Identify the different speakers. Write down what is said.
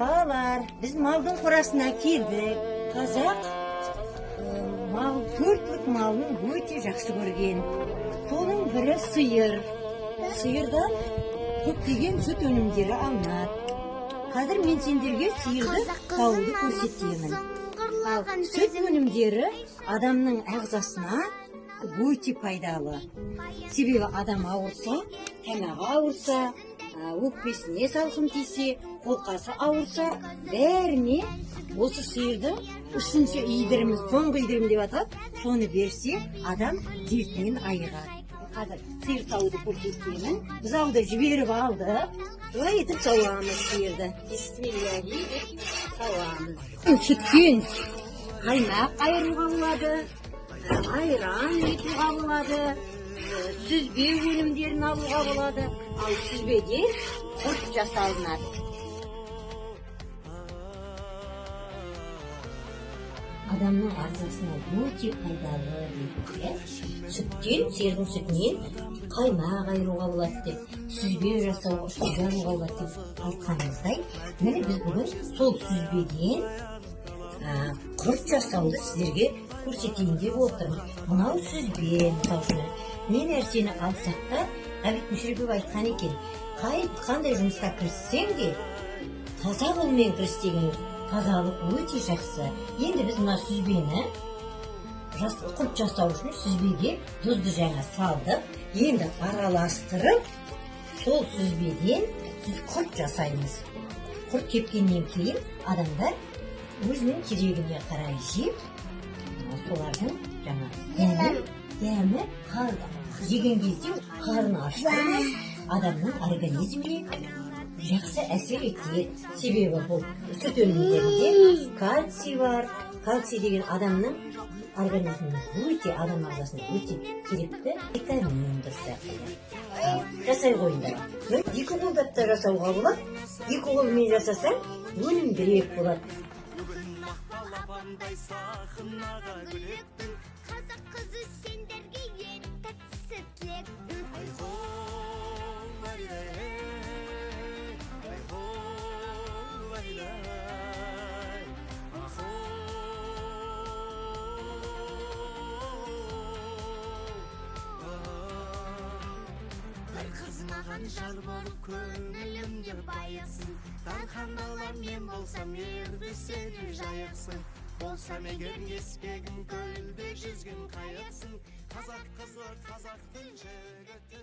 Speaker 1: Балалар, біз малдың қорасына келдік. Қазақ мал, төртлік малын өте жақсы көрген. Соның бірі сиыр. Сиырдан көптеген сүт өнімдері алынады. Қазір мен сендерге сиырды саууды көрсетемін. Ал сүт өнімдері адамның ағзасына өте пайдалы. Себебі адам ауырса, тамағы ауырса, өкпесіне салқын тисе, қолқасы ауырса, бәріне осы сиырды үшінші идіріміз, соңғы идірім деп атады, соны берсе, адам дертінен айығады. Қазір сиыр саууды көрсетемін. Біз ауылда жіберіп алдық. Былай етіп сауамыз сиырды. Бисмилляхи деп сауамыз. Сүттен қаймақ қайыруға болады, айран етуға болады, сүзбе өнімдерін алуға болады. Ал сүзбеде құрт жасалынады. Адамның ағзасына өте пайдалы дейді. Сүттен, сиырдың сүтінен қаймақ айыруға болады деп, сүзбе жасауға болады деп айтқанымыздай, міне біз бүгін сол сүзбеден құрт жасауды сіздерге көрсетейін деп отырмын. Мынау сүзбе, мысалы үшін, не нәрсені алсақ та, Ғабит Мүсірепов айтқан екен, қандай жұмысқа кіріссең де, таза қолмен кіріс деген тазалық өте жақсы. Енді біз мына сүзбені құрт жасау үшін сүзбеге тұзды жаңа салдық. Енді араластырып, сол сүзбеден құрт жасаймыз. Құрт кепкеннен кейін адамдар өзінің керегіне қарай жеп, солардың жаңа дәмі жеген кезде қарны ашып, адамның организміне жақсы әсер етеді. Себебі бұл сүт өнімдерінде кальций бар. Кальций деген адамның организміне өте, адам ағзасына өте керекті витамин сияқты. Жасай қойыңдар. Екі қолдап та жасауға болады. Екі қолмен жасасаң, өнімдірек болады.
Speaker 2: Қазақ қызы сендерге ең тәттісі тілек. Маған жар болып көңілімді баясың, дархандалар мен болсам ерді сені жайықсың. Болсам егер ескегін көлде жүзген қайықсың, қазақ қызы қазақтың жігіті.